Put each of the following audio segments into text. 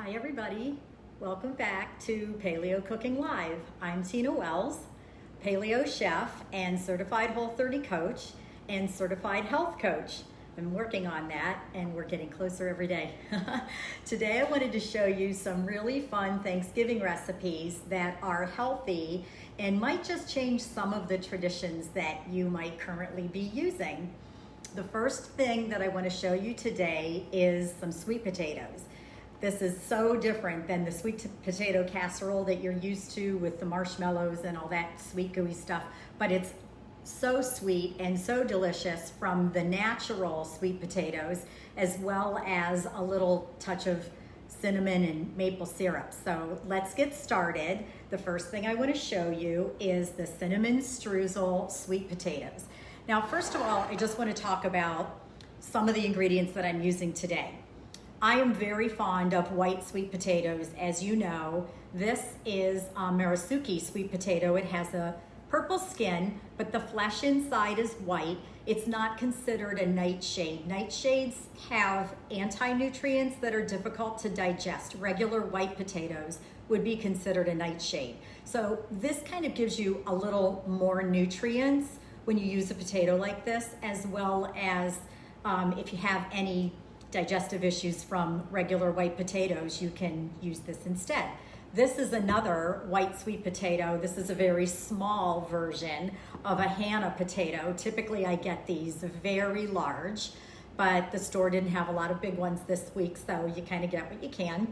Hi everybody, welcome back to Paleo Cooking Live. I'm Tina Wells, paleo chef and certified Whole30 coach and certified health coach. I'm working on that and we're getting closer every day. Today I wanted to show you some really fun Thanksgiving recipes that are healthy and might just change some of the traditions that you might currently be using. The first thing that I want to show you today is some sweet potatoes. This is so different than the sweet potato casserole that you're used to with the marshmallows and all that sweet gooey stuff, but it's so sweet and so delicious from the natural sweet potatoes, as well as a little touch of cinnamon and maple syrup. So let's get started. The first thing I want to show you is the cinnamon streusel sweet potatoes. Now, first of all, I just want to talk about some of the ingredients that I'm using today. I am very fond of white sweet potatoes. As you know, this is Marisuki sweet potato. It has a purple skin, but the flesh inside is white. It's not considered a nightshade. Nightshades have anti-nutrients that are difficult to digest. Regular white potatoes would be considered a nightshade. So this kind of gives you a little more nutrients when you use a potato like this, as well as if you have any digestive issues from regular white potatoes, you can use this instead. This is another white sweet potato. This is a very small version of a Hannah potato. Typically I get these very large, but the store didn't have a lot of big ones this week, so you kind of get what you can.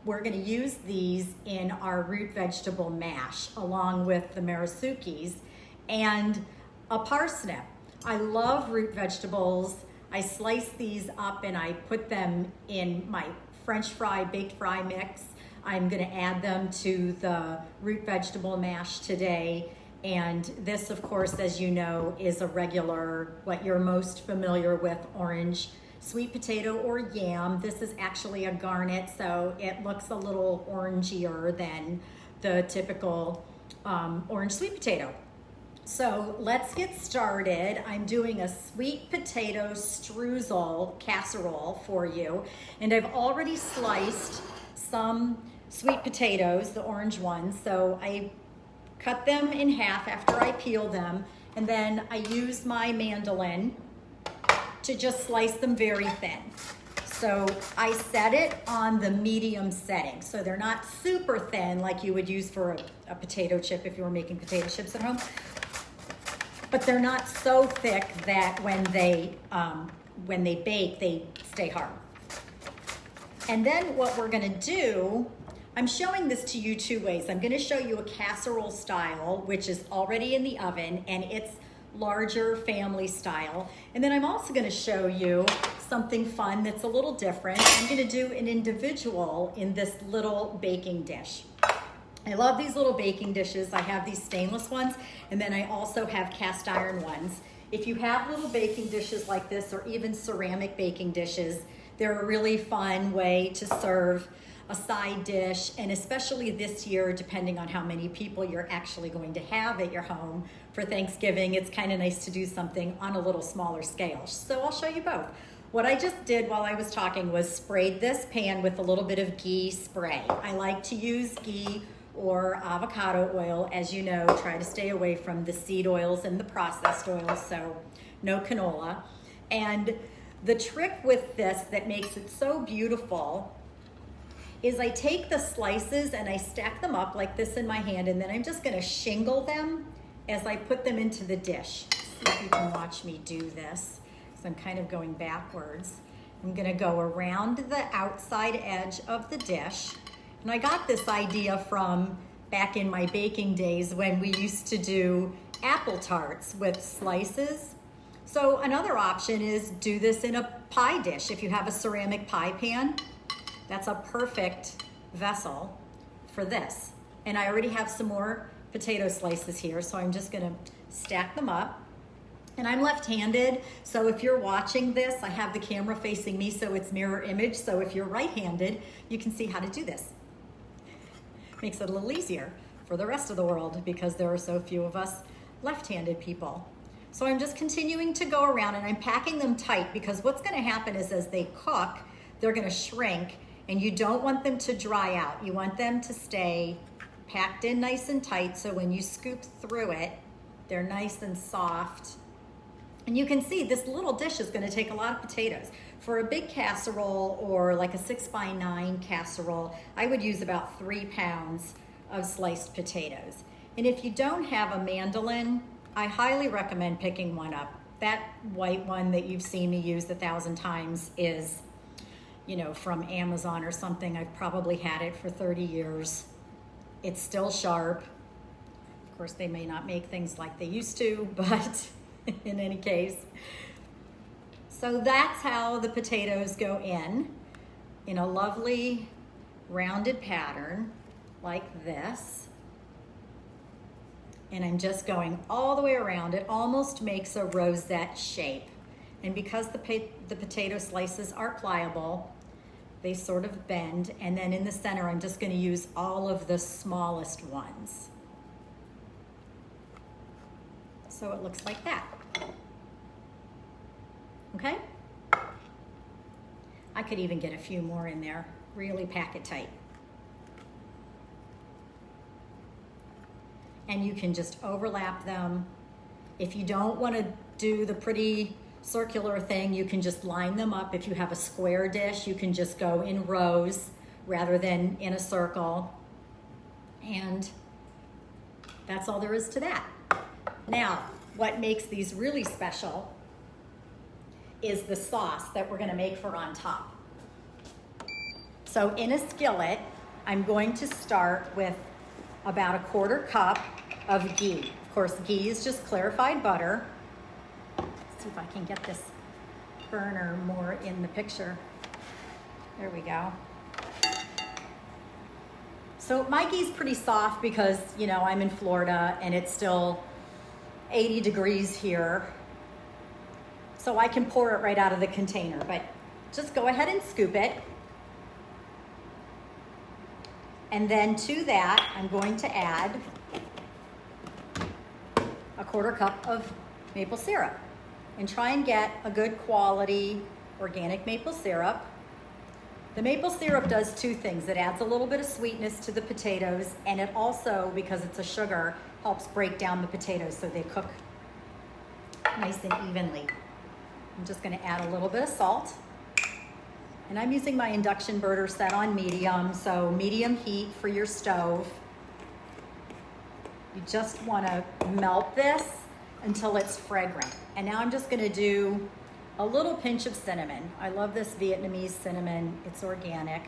We're going to use these in our root vegetable mash along with the Marisukis and a parsnip. I love root vegetables. I slice these up and I put them in my French fry, baked fry mix. I'm gonna add them to the root vegetable mash today. And this, of course, as you know, is a regular, what you're most familiar with, orange sweet potato or yam. This is actually a garnet, so it looks a little orangier than the typical orange sweet potato. So let's get started. I'm doing a sweet potato streusel casserole for you. And I've already sliced some sweet potatoes, the orange ones. So I cut them in half after I peel them. And then I use my mandolin to just slice them very thin. So I set it on the medium setting. So they're not super thin like you would use for a potato chip if you were making potato chips at home. But they're not so thick that when they bake, they stay hard. And then what we're gonna do, I'm showing this to you two ways. I'm gonna show you a casserole style, which is already in the oven, and it's larger family style. And then I'm also gonna show you something fun that's a little different. I'm gonna do an individual in this little baking dish. I love these little baking dishes. I have these stainless ones, and then I also have cast iron ones. If you have little baking dishes like this, or even ceramic baking dishes, they're a really fun way to serve a side dish, and especially this year, depending on how many people you're actually going to have at your home for Thanksgiving, it's kind of nice to do something on a little smaller scale. So I'll show you both. What I just did while I was talking was sprayed this pan with a little bit of ghee spray. I like to use ghee or avocado oil. As you know, try to stay away from the seed oils and the processed oils, so no canola. And the trick with this that makes it so beautiful is I take the slices and I stack them up like this in my hand, and then I'm just gonna shingle them as I put them into the dish. See if you can watch me do this, because I'm kind of going backwards. I'm gonna go around the outside edge of the dish. And I got this idea from back in my baking days when we used to do apple tarts with slices. So another option is do this in a pie dish. If you have a ceramic pie pan, that's a perfect vessel for this. And I already have some more potato slices here, so I'm just gonna stack them up. And I'm left-handed, so if you're watching this, I have the camera facing me, so it's mirror image. So if you're right-handed, you can see how to do this. Makes it a little easier for the rest of the world because there are so few of us left-handed people. So I'm just continuing to go around, and I'm packing them tight because what's gonna happen is as they cook, they're gonna shrink And you don't want them to dry out. You want them to stay packed in nice and tight, so when you scoop through it, they're nice and soft. And you can see this little dish is going to take a lot of potatoes. For a big casserole or like a 6x9 casserole, I would use about 3 pounds of sliced potatoes. And if you don't have a mandolin, I highly recommend picking one up. That white one that you've seen me use 1,000 times is, you know, from Amazon or something. I've probably had it for 30 years. It's still sharp. Of course, they may not make things like they used to, but in any case. So that's how the potatoes go in a lovely rounded pattern like this. And I'm just going all the way around. It almost makes a rosette shape. And because the potato slices are pliable, they sort of bend. And then in the center, I'm just going to use all of the smallest ones. So it looks like that. Okay? I could even get a few more in there. Really pack it tight. And you can just overlap them. If you don't want to do the pretty circular thing, you can just line them up. If you have a square dish, you can just go in rows rather than in a circle. And that's all there is to that. Now, what makes these really special is the sauce that we're gonna make for on top. So in a skillet, I'm going to start with about 1/4 cup of ghee. Of course, ghee is just clarified butter. Let's see if I can get this burner more in the picture. There we go. So my ghee's pretty soft because, you know, I'm in Florida and it's still 80 degrees here. So I can pour it right out of the container, but just go ahead and scoop it. And then to that, I'm going to add 1/4 cup of maple syrup. And try and get a good quality organic maple syrup. The maple syrup does 2 things. It adds a little bit of sweetness to the potatoes, and it also, because it's a sugar, helps break down the potatoes so they cook nice and evenly. I'm just gonna add a little bit of salt. And I'm using my induction burner set on medium, so medium heat for your stove. You just wanna melt this until it's fragrant. And now I'm just gonna do a little pinch of cinnamon. I love this Vietnamese cinnamon, it's organic.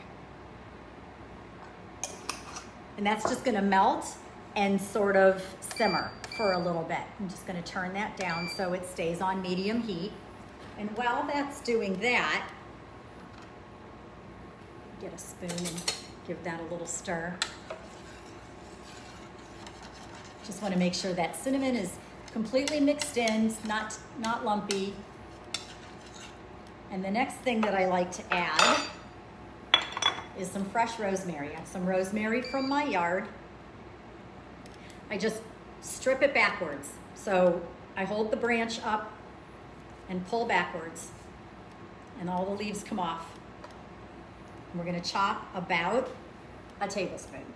And that's just gonna melt and sort of simmer for a little bit. I'm just gonna turn that down so it stays on medium heat. And while that's doing that, get a spoon and give that a little stir. Just wanna make sure that cinnamon is completely mixed in, not lumpy. And the next thing that I like to add is some fresh rosemary. I have some rosemary from my yard. I just strip it backwards. So I hold the branch up and pull backwards, and all the leaves come off. And we're gonna chop about a tablespoon.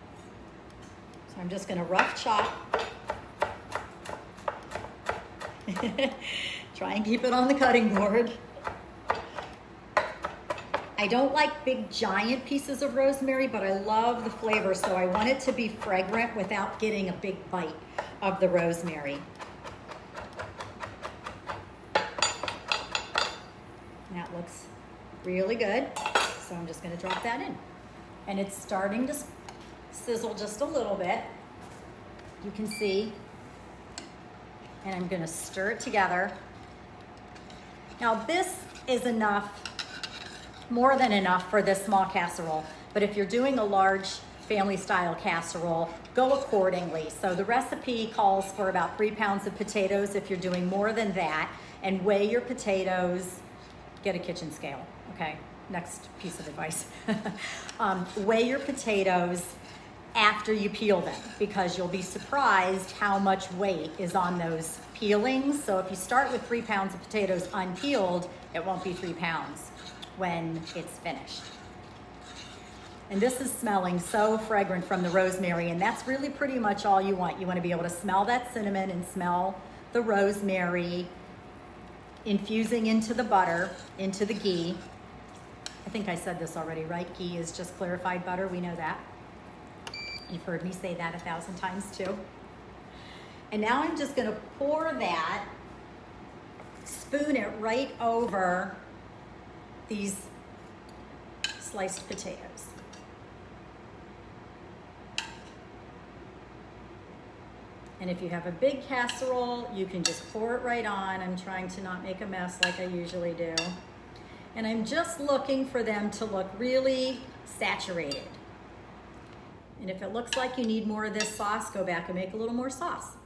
So I'm just gonna rough chop. Try and keep it on the cutting board. I don't like big giant pieces of rosemary, but I love the flavor, so I want it to be fragrant without getting a big bite of the rosemary. That looks really good, so I'm just gonna drop that in. And it's starting to sizzle just a little bit. You can see. And I'm gonna stir it together. Now this is enough, more than enough for this small casserole, but if you're doing a large family style casserole, go accordingly. So the recipe calls for about 3 pounds of potatoes. If you're doing more than that, and weigh your potatoes, get a kitchen scale, okay? Next piece of advice. Weigh your potatoes after you peel them, because you'll be surprised how much weight is on those peelings. So if you start with 3 pounds of potatoes unpeeled, it won't be 3 pounds when it's finished. And this is smelling so fragrant from the rosemary, and that's really pretty much all you want. You want to be able to smell that cinnamon and smell the rosemary infusing into the butter, into the ghee. I think I said this already, right? Ghee is just clarified butter, we know that. You've heard me say that 1,000 times too. And now I'm just gonna pour that, spoon it right over these sliced potatoes. And if you have a big casserole, you can just pour it right on. I'm trying to not make a mess like I usually do. And I'm just looking for them to look really saturated. And if it looks like you need more of this sauce, go back and make a little more sauce.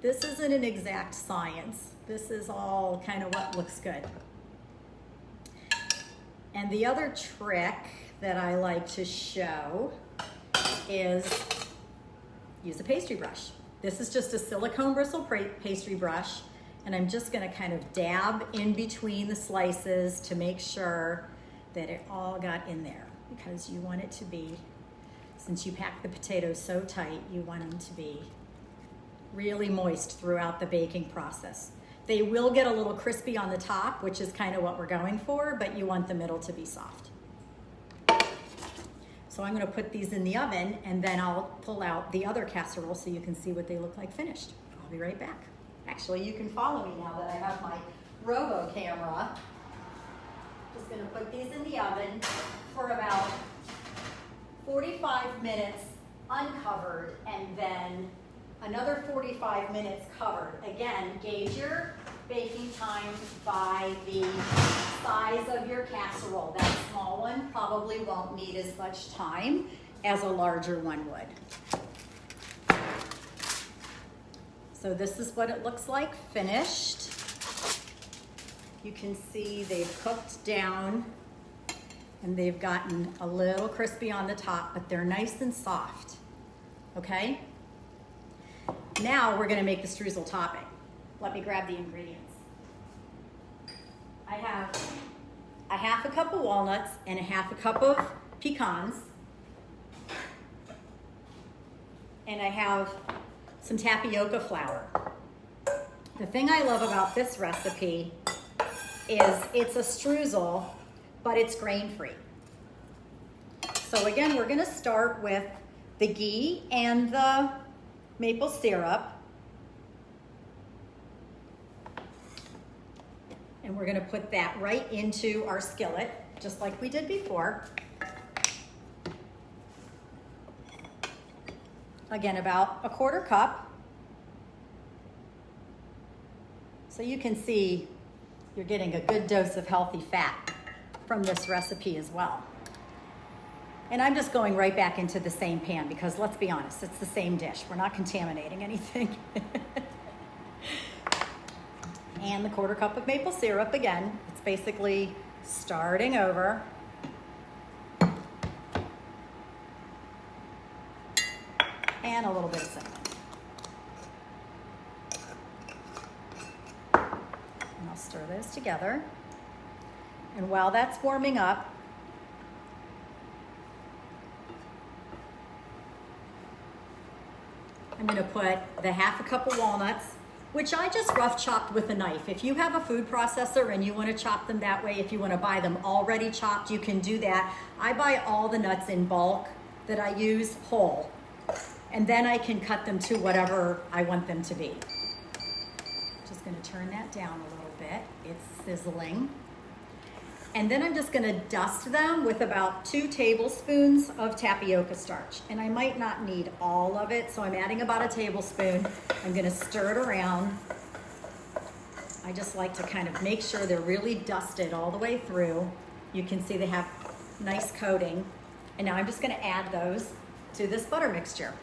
This isn't an exact science. This is all kind of what looks good. And the other trick that I like to show is use a pastry brush. This is just a silicone bristle pastry brush, and I'm just gonna kind of dab in between the slices to make sure that it all got in there, because you want it to be, since you pack the potatoes so tight, you want them to be really moist throughout the baking process. They will get a little crispy on the top, which is kind of what we're going for, but you want the middle to be soft. So I'm gonna put these in the oven, and then I'll pull out the other casserole so you can see what they look like finished. I'll be right back. Actually, you can follow me now that I have my robo camera. Just gonna put these in the oven for about 45 minutes uncovered, and then another 45 minutes covered. Again, gauge your baking time by the size of your casserole. That small one probably won't need as much time as a larger one would. So this is what it looks like finished. You can see they've cooked down and they've gotten a little crispy on the top, but they're nice and soft, okay? Now we're gonna make the streusel topping. Let me grab the ingredients. I have a half a cup of walnuts and a half a cup of pecans. And I have some tapioca flour. The thing I love about this recipe is it's a streusel, but it's grain-free. So again, we're gonna start with the ghee and the maple syrup. And we're gonna put that right into our skillet, just like we did before. Again, about a quarter cup. So you can see you're getting a good dose of healthy fat from this recipe as well. And I'm just going right back into the same pan because let's be honest, it's the same dish. We're not contaminating anything. And the quarter cup of maple syrup again. It's basically starting over. And a little bit of cinnamon. And I'll stir those together. And while that's warming up, I'm gonna put the half a cup of walnuts, which I just rough chopped with a knife. If you have a food processor and you wanna chop them that way, if you wanna buy them already chopped, you can do that. I buy all the nuts in bulk that I use whole, and then I can cut them to whatever I want them to be. Just gonna turn that down a little bit. It's sizzling. And then I'm just gonna dust them with about 2 tablespoons of tapioca starch. And I might not need all of it, so I'm adding about a tablespoon. I'm gonna stir it around. I just like to kind of make sure they're really dusted all the way through. You can see they have nice coating. And now I'm just gonna add those to this butter mixture.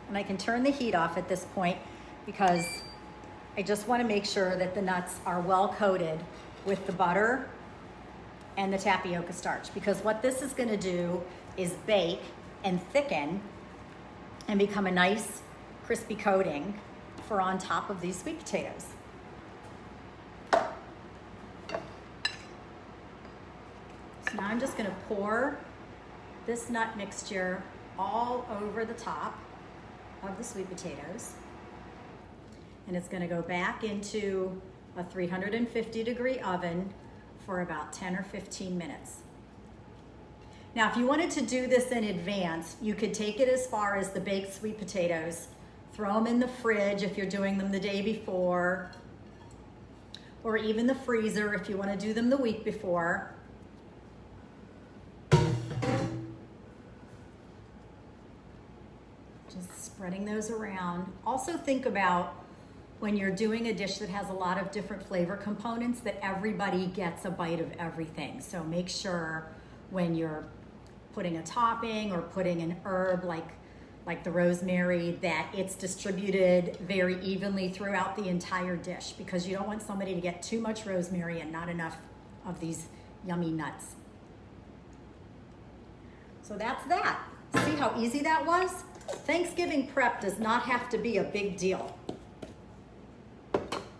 And I can turn the heat off at this point because I just want to make sure that the nuts are well coated with the butter and the tapioca starch, because what this is going to do is bake and thicken and become a nice crispy coating for on top of these sweet potatoes. So now I'm just gonna pour this nut mixture all over the top of the sweet potatoes. And it's gonna go back into a 350-degree oven for about 10 or 15 minutes. Now, if you wanted to do this in advance, you could take it as far as the baked sweet potatoes, throw them in the fridge if you're doing them the day before, or even the freezer if you want to do them the week before. Just spreading those around. Also think about when you're doing a dish that has a lot of different flavor components that everybody gets a bite of everything. So make sure when you're putting a topping or putting an herb like the rosemary that it's distributed very evenly throughout the entire dish, because you don't want somebody to get too much rosemary and not enough of these yummy nuts. So that's that. See how easy that was? Thanksgiving prep does not have to be a big deal.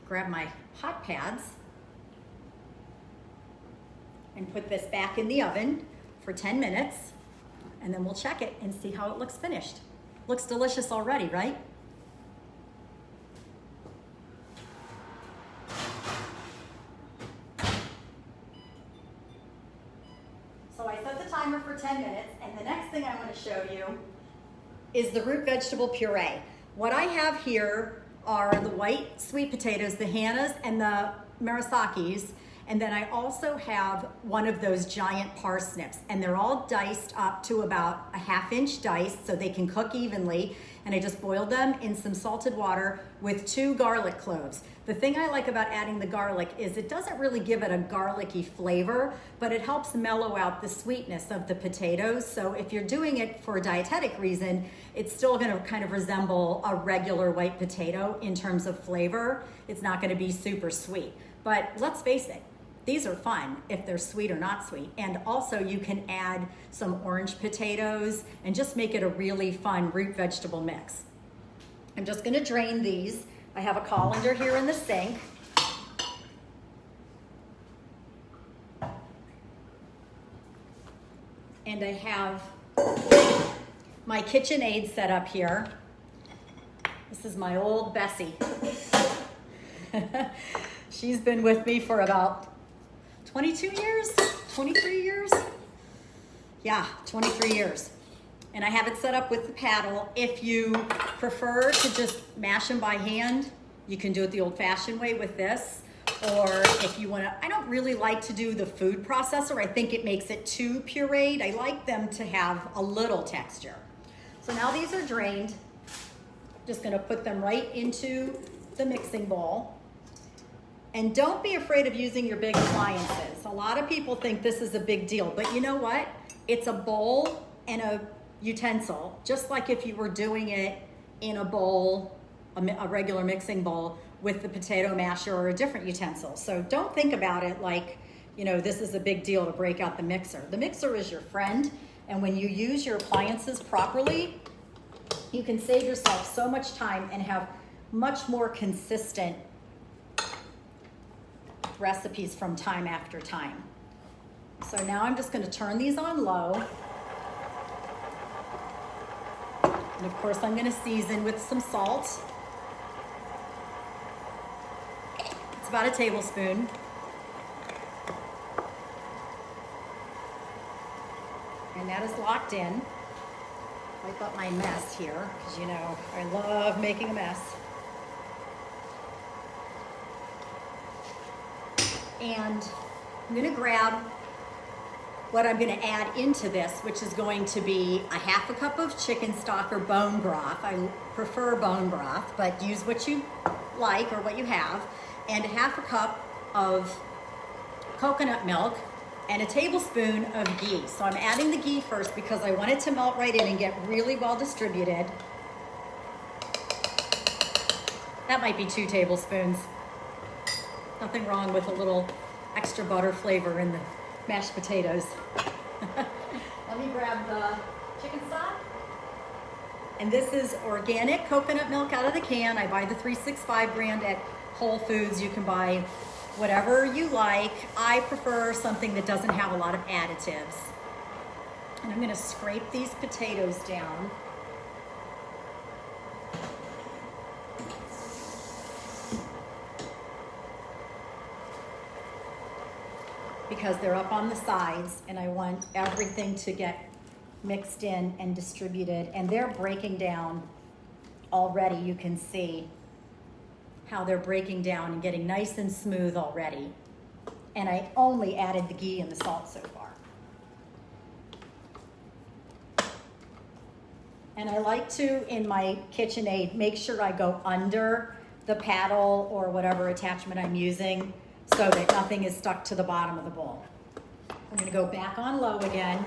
Grab my hot pads and put this back in the oven for 10 minutes, and then we'll check it and see how it looks finished. Looks delicious already, right? So I set the timer for 10 minutes, and the next thing I want to show you is the root vegetable puree. What I have here are the white sweet potatoes, the Hannahs and the Murasakis, and then I also have one of those giant parsnips, and they're all diced up to about a 1/2 inch dice so they can cook evenly, and I just boiled them in some salted water with 2 garlic cloves. The thing I like about adding the garlic is it doesn't really give it a garlicky flavor, but it helps mellow out the sweetness of the potatoes. So if you're doing it for a dietetic reason, it's still gonna kind of resemble a regular white potato in terms of flavor. It's not gonna be super sweet, but let's face it, these are fun if they're sweet or not sweet. And also you can add some orange potatoes and just make it a really fun root vegetable mix. I'm just gonna drain these. I have a colander here in the sink. And I have my KitchenAid set up here. This is my old Bessie. She's been with me for about 22 years, 23 years? Yeah, 23 years. And I have it set up with the paddle. If you prefer to just mash them by hand, you can do it the old-fashioned way with this. Or if you wanna, I don't really like to do the food processor. I think it makes it too pureed. I like them to have a little texture. So now these are drained. Just gonna put them right into the mixing bowl. And don't be afraid of using your big appliances. A lot of people think this is a big deal, but you know what? It's a bowl and a utensil, just like if you were doing it in a bowl, a regular mixing bowl with the potato masher or a different utensil. So don't think about it like, you know, this is a big deal to break out the mixer. The mixer is your friend, and when you use your appliances properly, you can save yourself so much time and have much more consistent recipes from time after time. So now I'm just going to turn these on low. And of course I'm going to season with some salt. It's about a tablespoon. And that is locked in. Wipe up my mess here, because you know, I love making a mess. And I'm gonna grab what I'm gonna add into this, which is going to be a 1/2 cup of chicken stock or bone broth. I prefer bone broth, but use what you like or what you have. And a 1/2 cup of coconut milk and a tablespoon of ghee. So I'm adding the ghee first because I want it to melt right in and get really well distributed. That might be 2 tablespoons. Nothing wrong with a little extra butter flavor in the mashed potatoes. Let me grab the chicken stock. And this is organic coconut milk out of the can. I buy the 365 brand at Whole Foods. You can buy whatever you like. I prefer something that doesn't have a lot of additives. And I'm gonna scrape these potatoes down. Because they're up on the sides and I want everything to get mixed in and distributed. And they're breaking down already. You can see how they're breaking down and getting nice and smooth already. And I only added the ghee and the salt so far. And I like to, in my KitchenAid, make sure I go under the paddle or whatever attachment I'm using so that nothing is stuck to the bottom of the bowl. I'm gonna go back on low again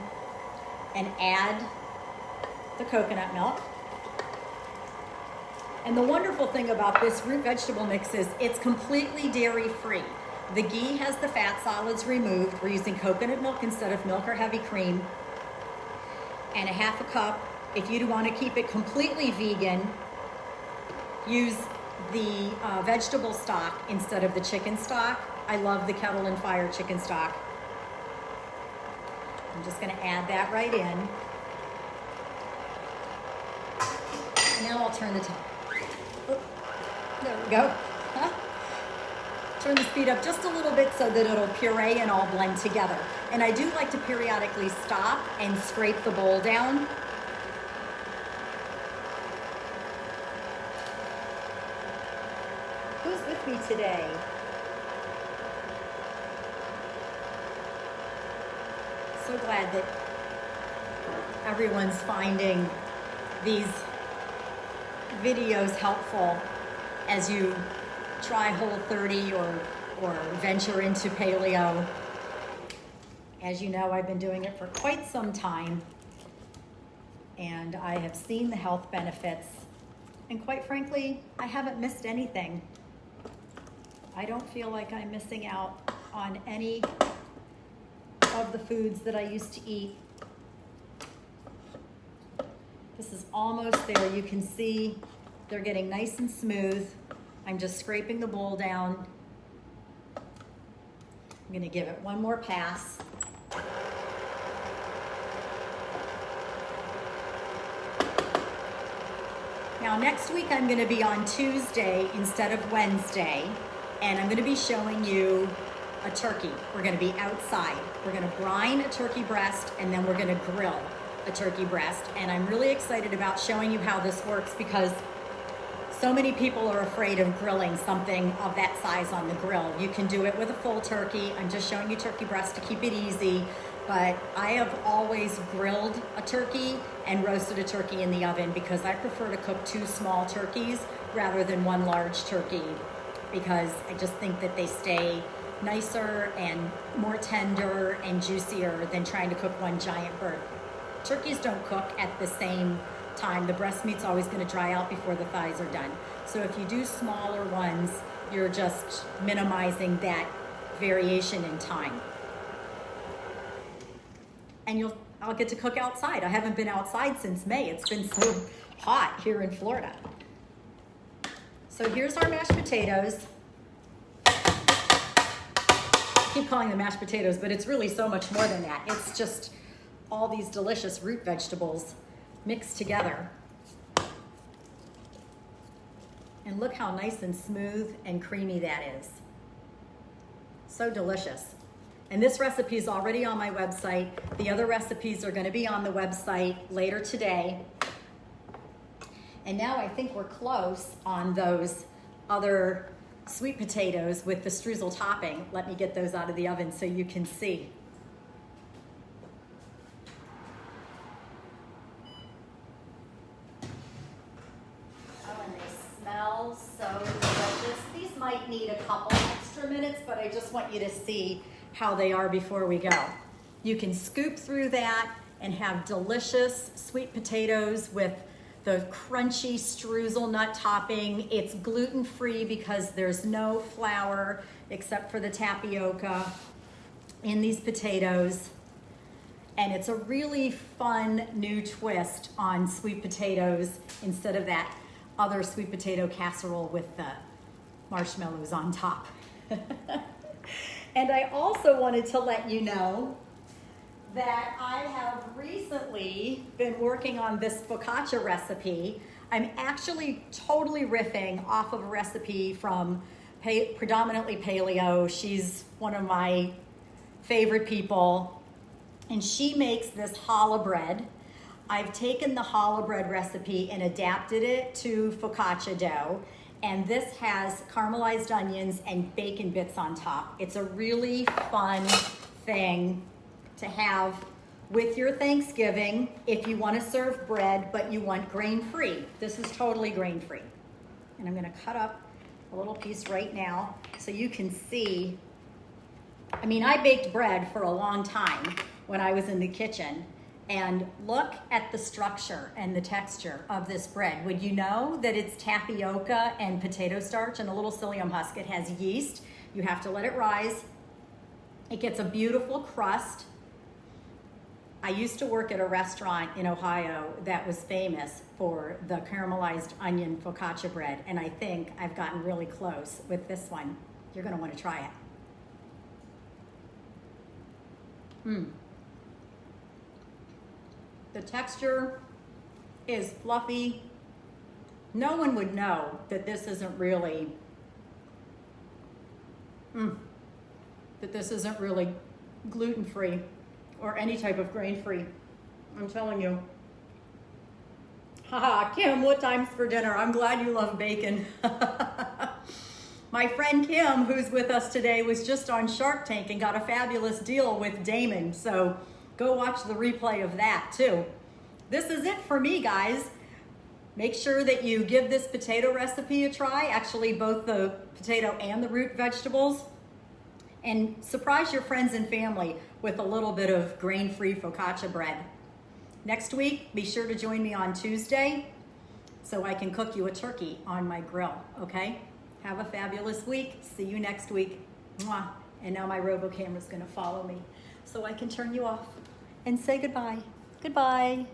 and add the coconut milk. And the wonderful thing about this root vegetable mix is it's completely dairy-free. The ghee has the fat solids removed. We're using coconut milk instead of milk or heavy cream. And a half a cup. If you want to keep it completely vegan, use the vegetable stock instead of the chicken stock. I love the Kettle and Fire chicken stock. I'm just going to add that right in. And now I'll turn the top. Oh, there we go. Turn the speed up just a little bit so that it'll puree and all blend together. And I do like to periodically stop and scrape the bowl down. Who's with me today? So glad that everyone's finding these videos helpful as you try Whole30 or venture into paleo. As you know, I've been doing it for quite some time and I have seen the health benefits, and quite frankly, I haven't missed anything. I don't feel like I'm missing out on any of the foods that I used to eat. This is almost there. You can see they're getting nice and smooth. I'm just scraping the bowl down. I'm gonna give it one more pass. Now next week I'm gonna be on Tuesday instead of Wednesday, and I'm gonna be showing you a turkey. We're gonna be outside. We're gonna brine a turkey breast and then we're gonna grill a turkey breast. And I'm really excited about showing you how this works because so many people are afraid of grilling something of that size on the grill. You can do it with a full turkey. I'm just showing you turkey breast to keep it easy, but I have always grilled a turkey and roasted a turkey in the oven because I prefer to cook 2 small turkeys rather than 1 large turkey, because I just think that they stay nicer and more tender and juicier than trying to cook 1 giant bird. Turkeys don't cook at the same time. The breast meat's always going to dry out before the thighs are done. So if you do smaller ones, you're just minimizing that variation in time. And I'll get to cook outside. I haven't been outside since May. It's been so hot here in Florida. So here's our mashed potatoes. I keep calling them mashed potatoes, but it's really so much more than that. It's just all these delicious root vegetables mixed together. And look how nice and smooth and creamy that is. So delicious. And this recipe is already on my website. The other recipes are going to be on the website later today. And now I think we're close on those other sweet potatoes with the streusel topping. Let me get those out of the oven so you can see. Oh, and they smell so delicious. These might need a couple extra minutes, but I just want you to see how they are before we go. You can scoop through that and have delicious sweet potatoes with the crunchy streusel nut topping. It's gluten-free because there's no flour except for the tapioca in these potatoes. And it's a really fun new twist on sweet potatoes instead of that other sweet potato casserole with the marshmallows on top. And I also wanted to let you know that I have recently been working on this focaccia recipe. I'm actually totally riffing off of a recipe from predominantly paleo. She's one of my favorite people, and she makes this challah bread. I've taken the challah bread recipe and adapted it to focaccia dough, and this has caramelized onions and bacon bits on top. It's a really fun thing to have with your Thanksgiving if you want to serve bread but you want grain-free. This is totally grain-free. And I'm going to cut up a little piece right now so you can see. I mean, I baked bread for a long time when I was in the kitchen, and look at the structure and the texture of this bread. Would you know that it's tapioca and potato starch and a little psyllium husk? It has yeast. You have to let it rise. It gets a beautiful crust. I used to work at a restaurant in Ohio that was famous for the caramelized onion focaccia bread, and I think I've gotten really close with this one. You're gonna wanna try it. The texture is fluffy. No one would know that this isn't really, gluten-free or any type of grain-free. I'm telling you. Haha, Kim, what time's for dinner? I'm glad you love bacon. My friend Kim, who's with us today, was just on Shark Tank and got a fabulous deal with Damon. So go watch the replay of that too. This is it for me, guys. Make sure that you give this potato recipe a try, actually both the potato and the root vegetables, and surprise your friends and family with a little bit of grain-free focaccia bread. Next week, be sure to join me on Tuesday so I can cook you a turkey on my grill, okay? Have a fabulous week. See you next week. Mwah. And now my robo camera's gonna follow me so I can turn you off and say goodbye. Goodbye.